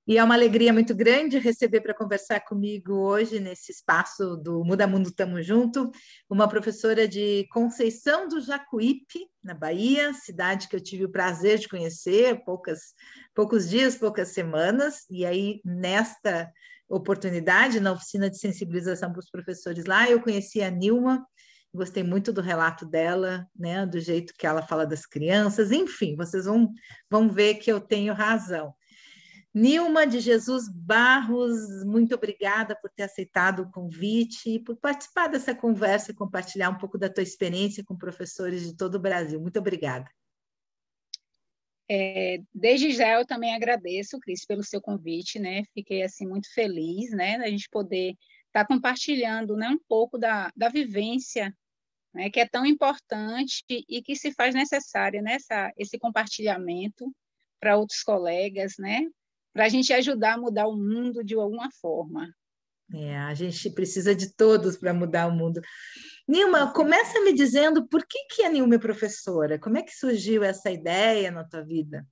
E é uma alegria muito grande receber para conversar comigo hoje, nesse espaço do Muda Mundo Tamo Junto, uma professora de Conceição do Jacuípe, na Bahia, cidade que eu tive o prazer de conhecer, poucos dias, poucas semanas, e aí, nesta oportunidade, na oficina de sensibilização para os professores lá, eu conheci a Nilma, gostei muito do relato dela, né, do jeito que ela fala das crianças, enfim, vocês vão ver que eu tenho razão. Nilma de Jesus Barros, muito obrigada por ter aceitado o convite e por participar dessa conversa e compartilhar um pouco da tua experiência com professores de todo o Brasil. Muito obrigada. Desde já eu também agradeço, Cris, pelo seu convite, né? Fiquei assim muito feliz, né, da gente poder estar compartilhando, né, um pouco da vivência, né, que é tão importante e que se faz necessária, né, esse compartilhamento para outros colegas, né, para a gente ajudar a mudar o mundo de alguma forma. A gente precisa de todos para mudar o mundo. Nilma, começa me dizendo por que a Nilma é professora? Como é que surgiu essa ideia na tua vida?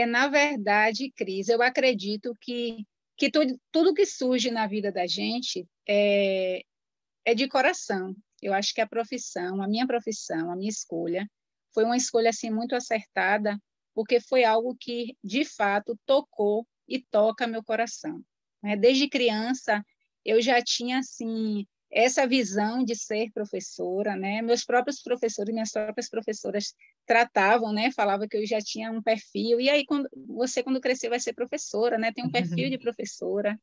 Na verdade, Cris, eu acredito que tudo que surge na vida da gente é de coração. Eu acho que a minha escolha, foi uma escolha assim muito acertada, porque foi algo que, de fato, tocou e toca meu coração, né? Desde criança, eu já tinha assim essa visão de ser professora, né? Meus próprios professores, minhas próprias professoras tratavam, né? Falavam que eu já tinha um perfil. E aí, quando crescer, vai ser professora, né? Tem um perfil de professora.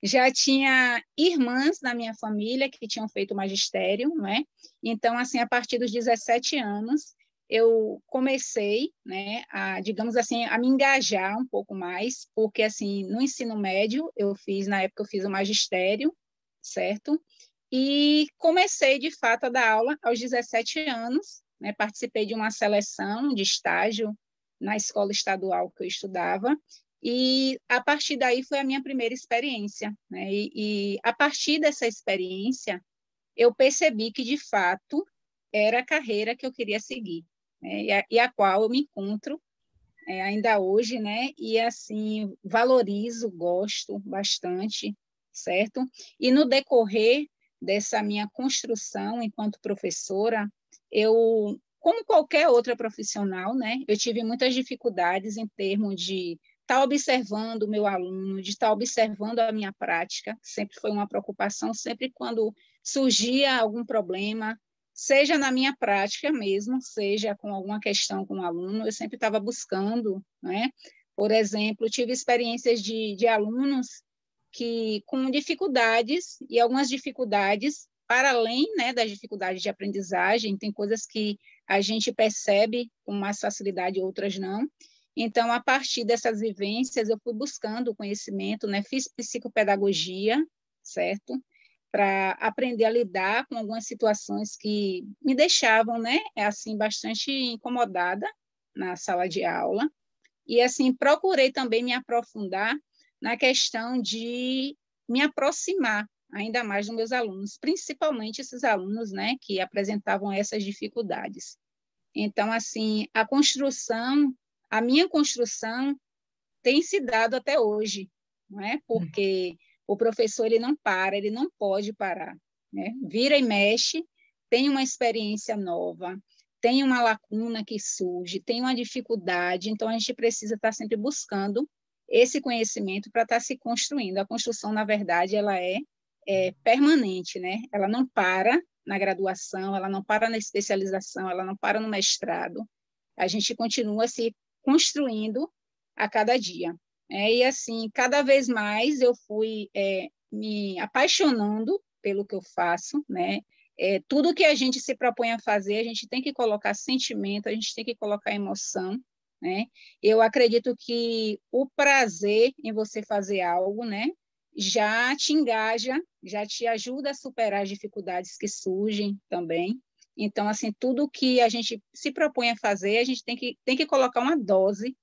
Já tinha irmãs na minha família que tinham feito magistério, não é? Então, assim, a partir dos 17 anos, eu comecei, né, digamos assim, a me engajar um pouco mais, porque, assim, no ensino médio, na época, eu fiz o magistério, certo? E comecei, de fato, a dar aula aos 17 anos, né? Participei de uma seleção de estágio na escola estadual que eu estudava, e a partir daí foi a minha primeira experiência, né? E a partir dessa experiência, eu percebi que, de fato, era a carreira que eu queria seguir, né? E a qual eu me encontro ainda hoje, né? E, assim, valorizo, gosto bastante, certo? E no decorrer dessa minha construção enquanto professora, eu, como qualquer outra profissional, né? Eu tive muitas dificuldades em termos de estar observando o meu aluno, de estar observando a minha prática, sempre foi uma preocupação, sempre quando surgia algum problema, seja na minha prática mesmo, seja com alguma questão com o aluno, eu sempre estava buscando, né? Por exemplo, tive experiências de alunos que com dificuldades, e algumas dificuldades, para além, né, das dificuldades de aprendizagem, tem coisas que a gente percebe com mais facilidade, outras não. Então, a partir dessas vivências, eu fui buscando o conhecimento, né? Fiz psicopedagogia, certo? Para aprender a lidar com algumas situações que me deixavam, né, assim, bastante incomodada na sala de aula. E, assim, procurei também me aprofundar na questão de me aproximar ainda mais dos meus alunos, principalmente esses alunos, né, que apresentavam essas dificuldades. Então, assim, a minha construção tem se dado até hoje, não é? Porque o professor ele não para, ele não pode parar, né? Vira e mexe, tem uma experiência nova, tem uma lacuna que surge, tem uma dificuldade, então a gente precisa estar sempre buscando esse conhecimento para estar se construindo. A construção, na verdade, ela é permanente, né? Ela não para na graduação, ela não para na especialização, ela não para no mestrado. A gente continua se construindo a cada dia. E, assim, cada vez mais eu fui me apaixonando pelo que eu faço, né? Tudo que a gente se propõe a fazer, a gente tem que colocar sentimento, a gente tem que colocar emoção, né? Eu acredito que o prazer em você fazer algo, né, já te engaja, já te ajuda a superar as dificuldades que surgem também. Então, assim, tudo que a gente se propõe a fazer, a gente tem que colocar uma dose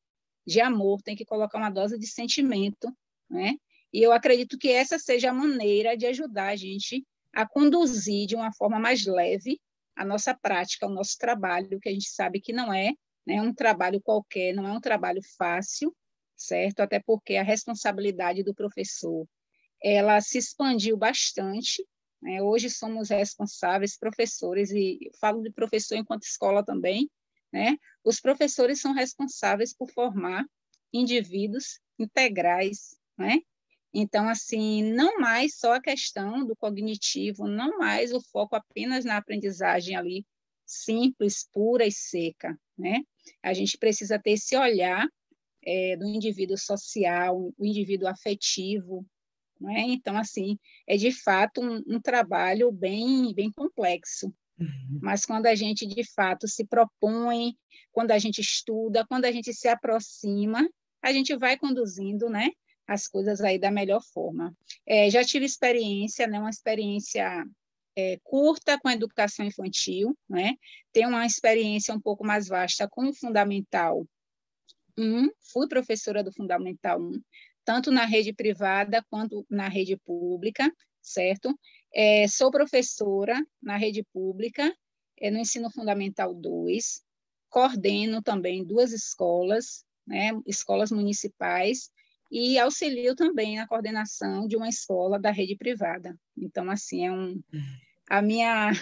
de amor, tem que colocar uma dose de sentimento, né? E eu acredito que essa seja a maneira de ajudar a gente a conduzir de uma forma mais leve a nossa prática, o nosso trabalho, que a gente sabe que não é, né, um trabalho qualquer, não é um trabalho fácil, certo? Até porque a responsabilidade do professor, ela se expandiu bastante, né? Hoje somos responsáveis, professores, e falo de professor enquanto escola também, né? Os professores são responsáveis por formar indivíduos integrais, né? Então, assim, não mais só a questão do cognitivo, não mais o foco apenas na aprendizagem ali simples, pura e seca, né? A gente precisa ter esse olhar do indivíduo social, o indivíduo afetivo, né? Então, assim, é de fato um trabalho bem complexo. Mas quando a gente, de fato, se propõe, quando a gente estuda, quando a gente se aproxima, a gente vai conduzindo, né, as coisas aí da melhor forma. Já tive experiência, né, uma experiência curta com a educação infantil, né? Tenho uma experiência um pouco mais vasta com o Fundamental 1, fui professora do Fundamental 1, tanto na rede privada quanto na rede pública, certo? Sou professora na rede pública, no Ensino Fundamental 2, coordeno também 2 escolas, né, escolas municipais, e auxilio também na coordenação de uma escola da rede privada. Então, assim, a minha,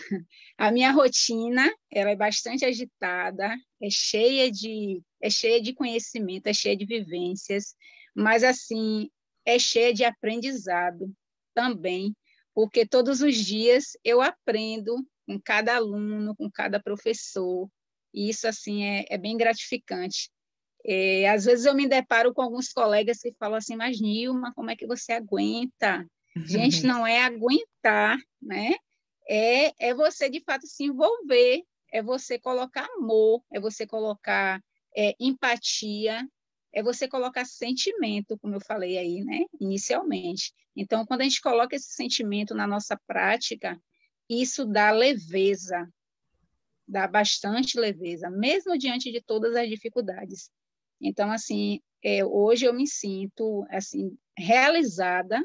a minha rotina, ela é bastante agitada, é cheia de conhecimento, é cheia de vivências, mas, assim, é cheia de aprendizado também, porque todos os dias eu aprendo com cada aluno, com cada professor, e isso, assim, é bem gratificante. Às vezes eu me deparo com alguns colegas que falam assim, mas Nilma, como é que você aguenta? Gente, não é aguentar, né? É você, de fato, se envolver, é você colocar amor, é você colocar empatia, é você colocar sentimento, como eu falei aí, né, inicialmente. Então, quando a gente coloca esse sentimento na nossa prática, isso dá leveza, dá bastante leveza, mesmo diante de todas as dificuldades. Então, assim, hoje eu me sinto assim realizada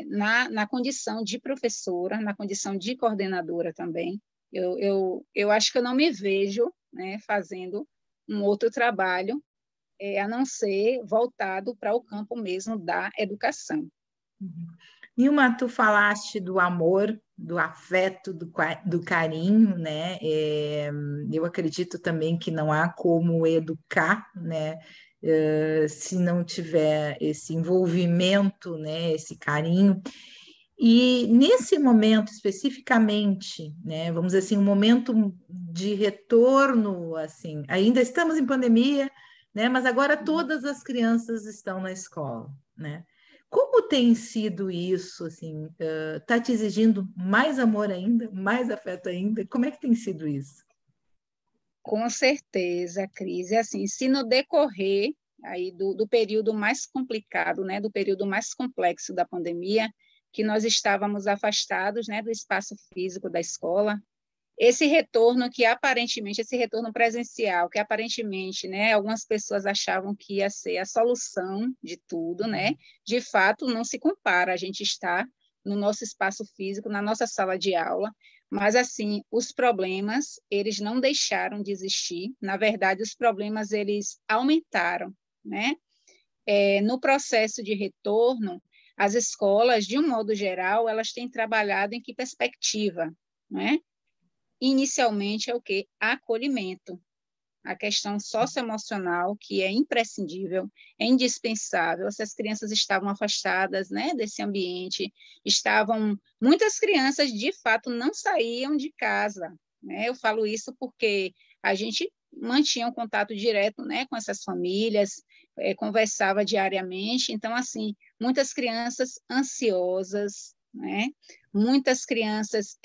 na condição de professora, na condição de coordenadora também. Eu acho que eu não me vejo, né, fazendo um outro trabalho, a não ser voltado para o campo mesmo da educação. Nilma, tu falaste do amor, do afeto, do carinho, né? Eu acredito também que não há como educar, né? Se não tiver esse envolvimento, né? Esse carinho. E nesse momento especificamente, né? Vamos dizer assim, um momento de retorno, assim, ainda estamos em pandemia, né? Mas agora todas as crianças estão na escola, né? Como tem sido isso, assim, tá te exigindo mais amor ainda, mais afeto ainda? Como é que tem sido isso? Com certeza, Cris. E assim, se no decorrer aí do período mais complicado, né, do período mais complexo da pandemia, que nós estávamos afastados, né, do espaço físico da escola, esse retorno que aparentemente, esse retorno presencial, que aparentemente, né, algumas pessoas achavam que ia ser a solução de tudo, né, de fato não se compara a gente estar no nosso espaço físico, na nossa sala de aula, mas assim, os problemas, eles não deixaram de existir, na verdade, os problemas, eles aumentaram, né? No processo de retorno, as escolas, de um modo geral, elas têm trabalhado em que perspectiva, né? Inicialmente é o quê? Acolhimento. A questão socioemocional, que é imprescindível, é indispensável. Essas crianças estavam afastadas, né, desse ambiente, muitas crianças, de fato, não saíam de casa, né? Eu falo isso porque a gente mantinha um contato direto, né, com essas famílias, conversava diariamente. Então, assim, muitas crianças ansiosas, né? Muitas crianças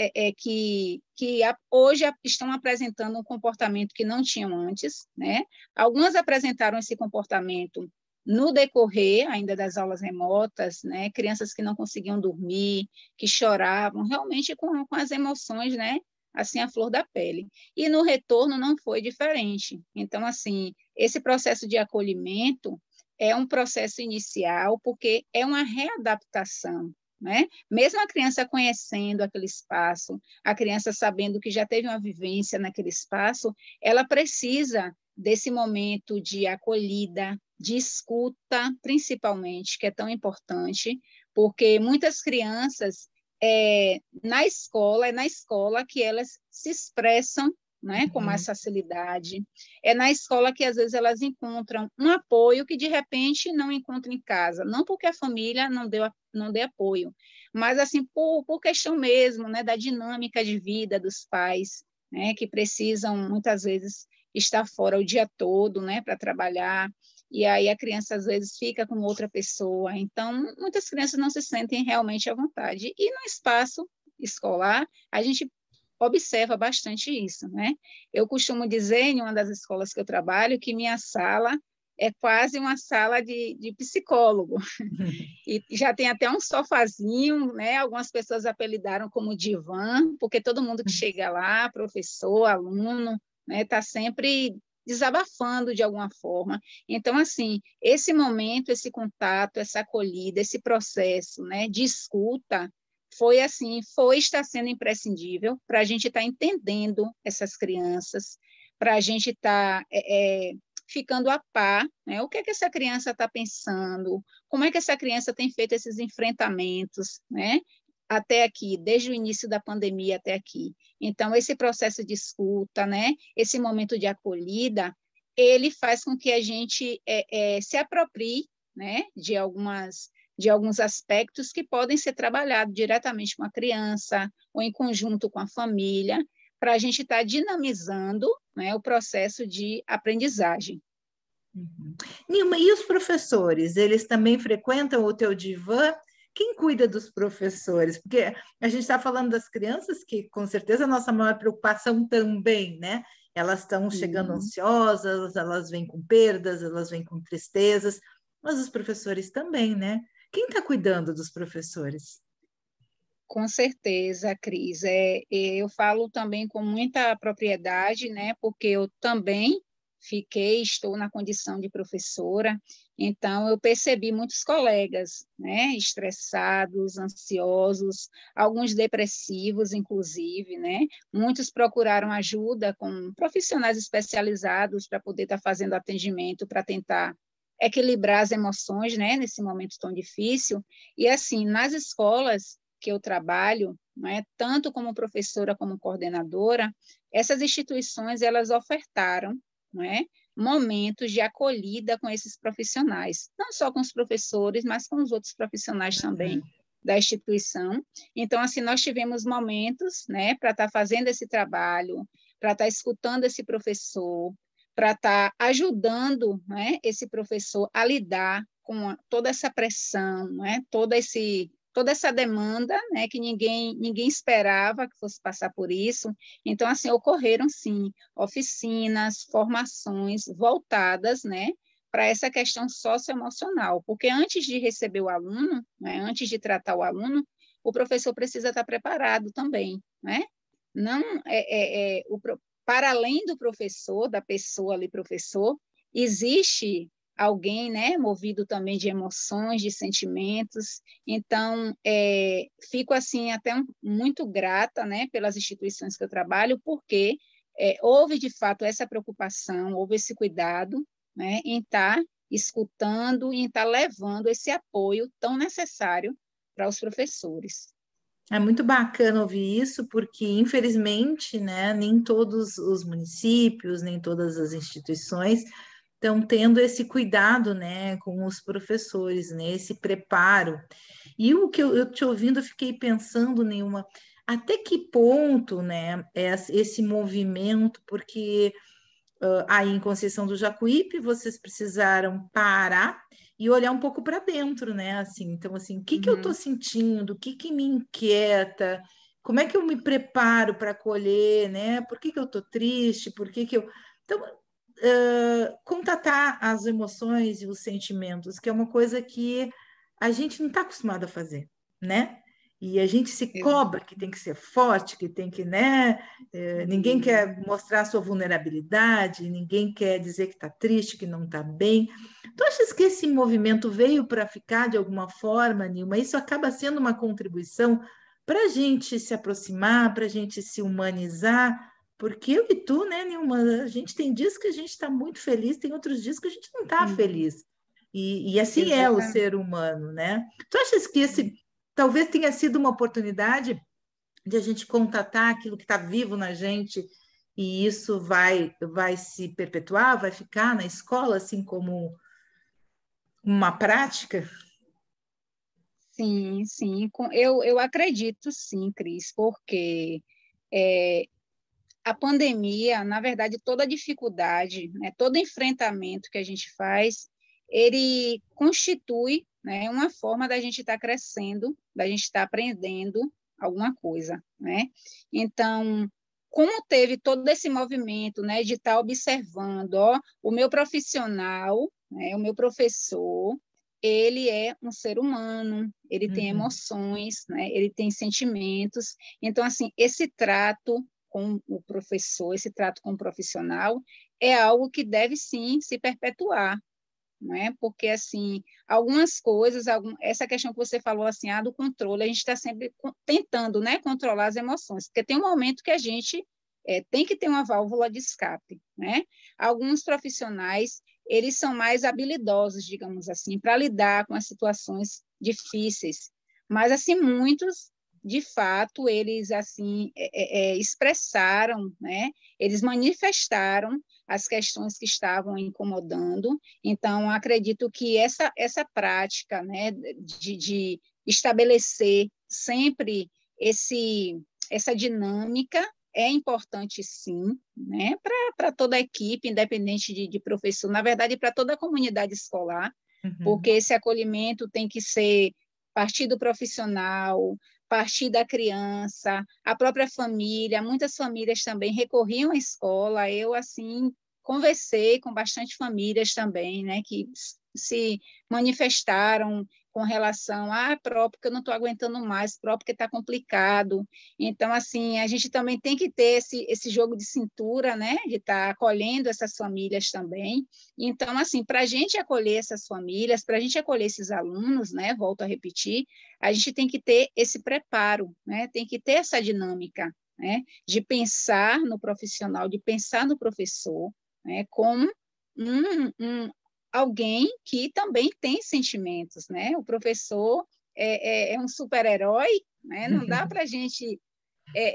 hoje estão apresentando um comportamento que não tinham antes, né? Algumas apresentaram esse comportamento no decorrer ainda das aulas remotas, né? Crianças que não conseguiam dormir, que choravam, realmente com as emoções, né? Assim, a flor da pele. E no retorno não foi diferente. Então, assim, esse processo de acolhimento é um processo inicial, porque é uma readaptação, né? Mesmo a criança conhecendo aquele espaço, a criança sabendo que já teve uma vivência naquele espaço, ela precisa desse momento de acolhida, de escuta, principalmente, que é tão importante, porque muitas crianças, é na escola que elas se expressam, né, com mais facilidade. É na escola que, às vezes, elas encontram um apoio que, de repente, não encontram em casa. Não porque a família não dê apoio, mas, assim, por questão mesmo, né, da dinâmica de vida dos pais, né, que precisam, muitas vezes, estar fora o dia todo, né, para trabalhar, e aí a criança, às vezes, fica com outra pessoa. Então, muitas crianças não se sentem realmente à vontade. E no espaço escolar, a gente observa bastante isso, né? Eu costumo dizer, em uma das escolas que eu trabalho, que minha sala é quase uma sala de psicólogo. E já tem até um sofazinho, né? Algumas pessoas apelidaram como divã, porque todo mundo que chega lá, professor, aluno, né, está sempre desabafando de alguma forma. Então, assim, esse momento, esse contato, essa acolhida, esse processo, né, de escuta, está sendo imprescindível para a gente estar entendendo essas crianças, para a gente estar ficando a par, né? O que é que essa criança está pensando, como é que essa criança tem feito esses enfrentamentos, né? Até aqui, desde o início da pandemia até aqui. Então, esse processo de escuta, né? Esse momento de acolhida, ele faz com que a gente se aproprie, né? De alguns aspectos que podem ser trabalhados diretamente com a criança ou em conjunto com a família, para a gente estar dinamizando, né, o processo de aprendizagem. Nilma, e os professores? Eles também frequentam o teu divã? Quem cuida dos professores? Porque a gente está falando das crianças, que com certeza a nossa maior preocupação também, né? Elas estão chegando ansiosas, elas vêm com perdas, elas vêm com tristezas, mas os professores também, né? Quem está cuidando dos professores? Com certeza, Cris. Eu falo também com muita propriedade, né? Porque eu também estou na condição de professora, então eu percebi muitos colegas, né? Estressados, ansiosos, alguns depressivos, inclusive, né? Muitos procuraram ajuda com profissionais especializados para poder estar fazendo atendimento, para tentar equilibrar as emoções, né? Nesse momento tão difícil. E assim, nas escolas que eu trabalho, né, tanto como professora como coordenadora, essas instituições elas ofertaram, né, momentos de acolhida com esses profissionais, não só com os professores, mas com os outros profissionais também da instituição. Então, assim, nós tivemos momentos, né, para estar fazendo esse trabalho, para estar escutando esse professor, para estar ajudando, né, esse professor a lidar com toda essa pressão, né, toda essa demanda, né, que ninguém esperava que fosse passar por isso. Então, assim, ocorreram, sim, oficinas, formações voltadas, né, para essa questão socioemocional, porque antes de receber o aluno, né, antes de tratar o aluno, o professor precisa estar preparado também, né? Não para além do professor, da pessoa ali, professor, existe alguém, né, movido também de emoções, de sentimentos. Então, fico assim até muito grata, né, pelas instituições que eu trabalho, porque houve de fato essa preocupação, houve esse cuidado, né, em estar escutando e em estar levando esse apoio tão necessário para os professores. É muito bacana ouvir isso, porque, infelizmente, né, nem todos os municípios, nem todas as instituições estão tendo esse cuidado, né, com os professores, né, esse preparo. E o que eu te ouvindo, eu fiquei pensando, Nilma, até que ponto, né, é esse movimento, porque aí em Conceição do Jacuípe vocês precisaram parar e olhar um pouco para dentro, né? Assim, então, assim, o que que eu estou sentindo? O que que me inquieta? Como é que eu me preparo para acolher, né? Por que que eu estou triste? Por que que eu... Então, contatar as emoções e os sentimentos, que é uma coisa que a gente não está acostumado a fazer, né? E a gente se cobra que tem que ser forte, que tem que, né? Ninguém quer mostrar sua vulnerabilidade, ninguém quer dizer que está triste, que não está bem. Tu achas que esse movimento veio para ficar de alguma forma, Nilma? Isso acaba sendo uma contribuição para a gente se aproximar, para a gente se humanizar, porque eu e tu, né, Nilma, a gente tem dias que a gente está muito feliz, tem outros dias que a gente não está Sim, feliz. E assim é o exatamente. ser humano, né? Tu achas que esse talvez tenha sido uma oportunidade de a gente contatar aquilo que está vivo na gente e isso vai se perpetuar, vai ficar na escola assim como uma prática? Sim, sim. Eu acredito sim, Cris, porque é, a pandemia, na verdade, toda dificuldade, né, todo enfrentamento que a gente faz, ele constitui, né, uma forma da gente estar crescendo, da gente estar aprendendo alguma coisa, né? Então, como teve todo esse movimento, né, de estar observando, ó, o meu profissional, né, o meu professor, ele é um ser humano, ele tem Uhum, emoções, né, ele tem sentimentos. Então, assim, esse trato com o professor, esse trato com o profissional, é algo que deve sim se perpetuar, não é? Porque assim, algumas coisas, essa questão que você falou assim, do controle, a gente está sempre tentando, né, controlar as emoções, porque tem um momento que a gente tem que ter uma válvula de escape, né? Alguns profissionais, eles são mais habilidosos, digamos assim, para lidar com as situações difíceis, mas assim muitos de fato eles assim expressaram, né? Eles manifestaram as questões que estavam incomodando. Então, acredito que essa prática, né, de estabelecer sempre essa dinâmica é importante, sim, né, para toda a equipe, independente de professor, na verdade, para toda a comunidade escolar, porque uhum. esse acolhimento tem que ser partir do profissional, partir da criança, a própria família, muitas famílias também recorriam à escola, eu, assim, conversei com bastante famílias também, né, que se manifestaram com relação porque eu não estou aguentando mais, porque está complicado. Então, assim, a gente também tem que ter esse jogo de cintura, né, de estar acolhendo essas famílias também. Então, assim, para a gente acolher essas famílias, para a gente acolher esses alunos, né, volto a repetir, a gente tem que ter esse preparo, né, tem que ter essa dinâmica, né, de pensar no profissional, de pensar no professor, né, como alguém que também tem sentimentos, né? O professor é um super-herói, né? Não dá para a gente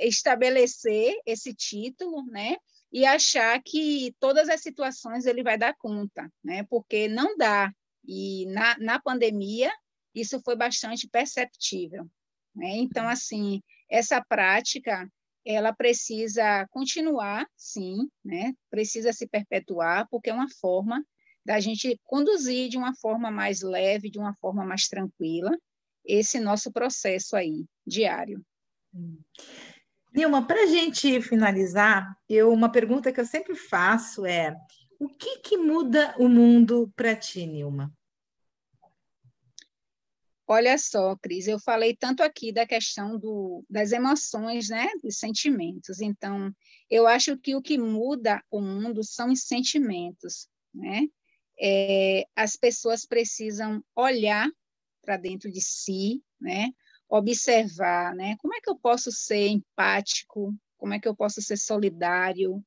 estabelecer esse título, né? E achar que todas as situações ele vai dar conta, né? Porque não dá. E na pandemia isso foi bastante perceptível, né? Então, assim, essa prática ela precisa continuar, sim, né? Precisa se perpetuar, porque é uma forma da gente conduzir de uma forma mais leve, de uma forma mais tranquila, esse nosso processo aí, diário. Nilma, para a gente finalizar, uma pergunta que eu sempre faço é: o que que muda o mundo para ti, Nilma? Olha só, Cris, eu falei tanto aqui da questão das emoções, né, dos sentimentos. Então, eu acho que o que muda o mundo são os sentimentos, né? As pessoas precisam olhar para dentro de si, né? Observar, né? Como é que eu posso ser empático? Como é que eu posso ser solidário?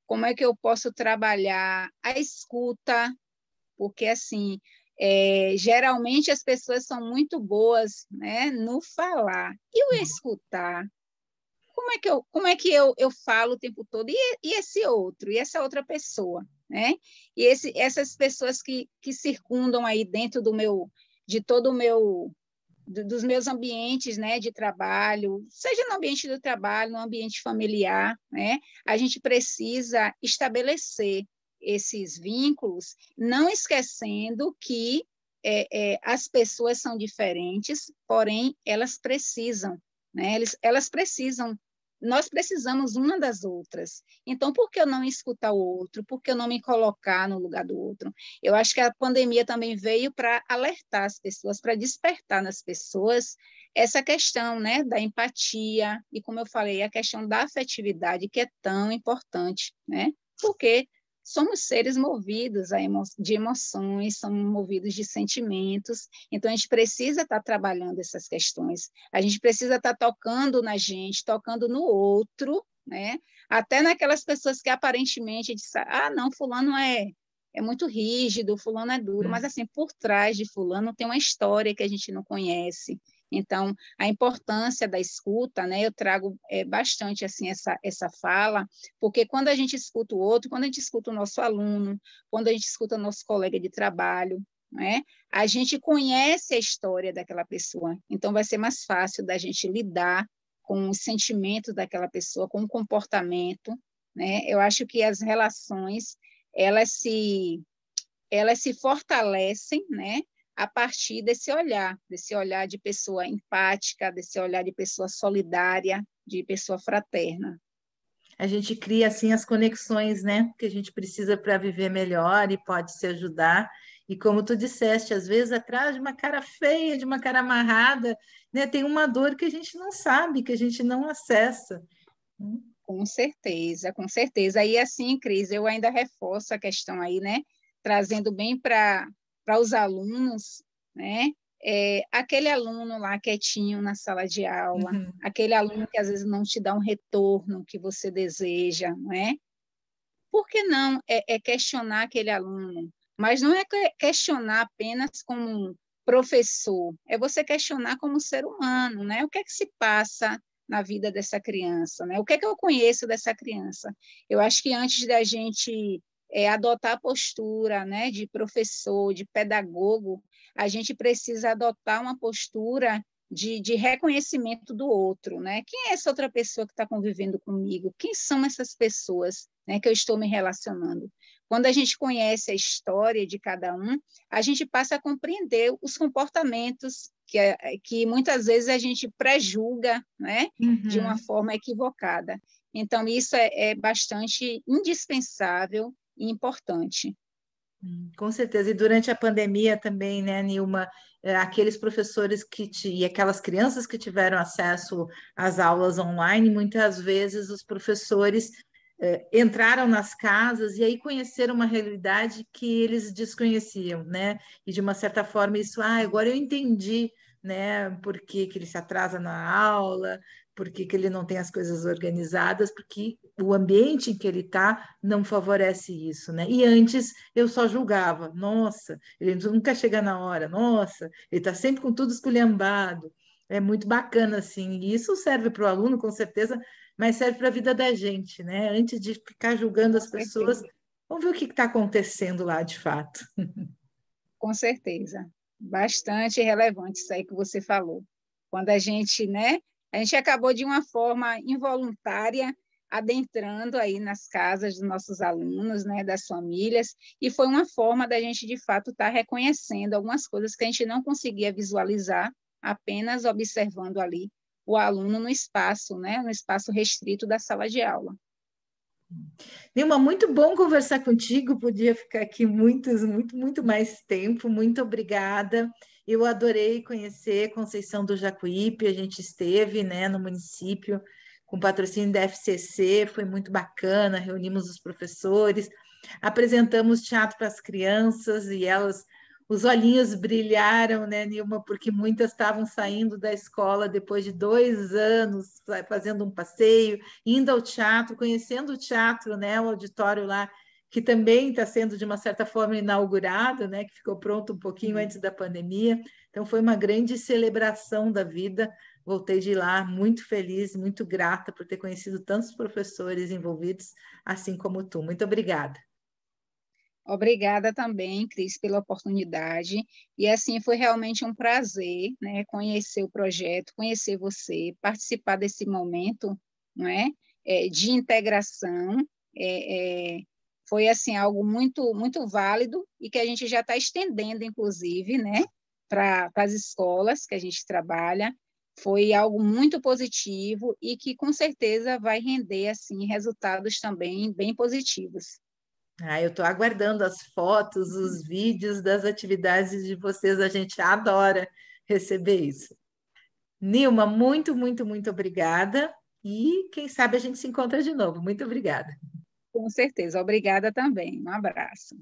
Como é que eu posso trabalhar a escuta? Porque, assim, geralmente as pessoas são muito boas, né, no falar. E o escutar? Como é que eu falo o tempo todo? E esse outro? E essa outra pessoa? Né? E essas pessoas que circundam aí dentro de todo o meu dos meus ambientes, né, de trabalho, seja no ambiente do trabalho, no ambiente familiar, né, a gente precisa estabelecer esses vínculos, não esquecendo que as pessoas são diferentes, porém elas precisam, né, elas precisam, nós precisamos uma das outras. Então, por que eu não escutar o outro? Por que eu não me colocar no lugar do outro? Eu acho que a pandemia também veio para alertar as pessoas, para despertar nas pessoas essa questão, né, da empatia e, como eu falei, a questão da afetividade, que é tão importante, né? Porque somos seres movidos de emoções, somos movidos de sentimentos, então a gente precisa estar trabalhando essas questões, a gente precisa estar tocando na gente, tocando no outro, né? Até naquelas pessoas que aparentemente dizem, ah, não, fulano é muito rígido, fulano é duro, mas assim, por trás de fulano tem uma história que a gente não conhece. Então, a importância da escuta, né? Eu trago bastante assim essa fala, porque quando a gente escuta o outro, quando a gente escuta o nosso aluno, quando a gente escuta o nosso colega de trabalho, né? A gente conhece a história daquela pessoa. Então, vai ser mais fácil da gente lidar com os sentimentos daquela pessoa, com o comportamento, né? Eu acho que as relações elas se fortalecem, né, a partir desse olhar de pessoa empática, desse olhar de pessoa solidária, de pessoa fraterna. A gente cria assim as conexões, né, que a gente precisa para viver melhor e pode se ajudar. E como tu disseste, às vezes atrás de uma cara feia, de uma cara amarrada, né, tem uma dor que a gente não sabe, que a gente não acessa. Com certeza, com certeza. E assim, Cris, eu ainda reforço a questão aí, né, trazendo bem para os alunos, né, aquele aluno lá quietinho na sala de aula, Uhum. aquele aluno que às vezes não te dá um retorno que você deseja, não é? Por que não questionar aquele aluno? Mas não é questionar apenas como professor, é você questionar como ser humano, né? O que é que se passa na vida dessa criança, né? O que é que eu conheço dessa criança? Eu acho que antes da gente adotar a postura, né, de professor, de pedagogo, a gente precisa adotar uma postura de reconhecimento do outro, né? Quem é essa outra pessoa que está convivendo comigo? Quem são essas pessoas, né, que eu estou me relacionando? Quando a gente conhece a história de cada um, a gente passa a compreender os comportamentos que muitas vezes a gente pré-julga, né, de uma Uhum. forma equivocada. Então, isso é bastante indispensável e importante. Com certeza. E durante a pandemia também, né, Nilma, aqueles professores e aquelas crianças que tiveram acesso às aulas online, muitas vezes os professores entraram nas casas e aí conheceram uma realidade que eles desconheciam, né? E de uma certa forma isso, agora eu entendi, né, por que que ele se atrasa na aula, por que que ele não tem as coisas organizadas, porque o ambiente em que ele está não favorece isso, né? E antes eu só julgava, nossa, ele nunca chega na hora, nossa, ele está sempre com tudo esculhambado. É muito bacana, assim, e isso serve para o aluno, com certeza, mas serve para a vida da gente, né? Antes de ficar julgando Com as pessoas, certeza. vamos ver o que está acontecendo lá de fato. Com certeza. Bastante relevante isso aí que você falou. Quando a gente, né, a gente acabou de uma forma involuntária adentrando aí nas casas dos nossos alunos, né, das famílias, e foi uma forma da gente de fato estar reconhecendo algumas coisas que a gente não conseguia visualizar apenas observando ali o aluno no espaço, né, no espaço restrito da sala de aula. Nilma, muito bom conversar contigo. Podia ficar aqui muito mais tempo. Muito obrigada. Eu adorei conhecer Conceição do Jacuípe. A gente esteve, né, no município com patrocínio da FCC. Foi muito bacana. Reunimos os professores, apresentamos teatro para as crianças e elas, os olhinhos brilharam, né, Nilma, porque muitas estavam saindo da escola depois de 2 anos, fazendo um passeio, indo ao teatro, conhecendo o teatro, né, o auditório lá, que também está sendo, de uma certa forma, inaugurado, né, que ficou pronto um pouquinho antes da pandemia. Então, foi uma grande celebração da vida. Voltei de lá muito feliz, muito grata por ter conhecido tantos professores envolvidos, assim como tu. Muito obrigada. Obrigada também, Cris, pela oportunidade. E assim foi realmente um prazer, né, conhecer o projeto, conhecer você, participar desse momento, não é, de integração. É, é, Foi assim algo muito válido e que a gente já está estendendo, inclusive, né, para as escolas que a gente trabalha. Foi algo muito positivo e que com certeza vai render assim resultados também bem positivos. Eu estou aguardando as fotos, os vídeos das atividades de vocês. A gente adora receber isso. Nilma, muito, muito, muito obrigada. E quem sabe a gente se encontra de novo. Muito obrigada. Com certeza. Obrigada também. Um abraço.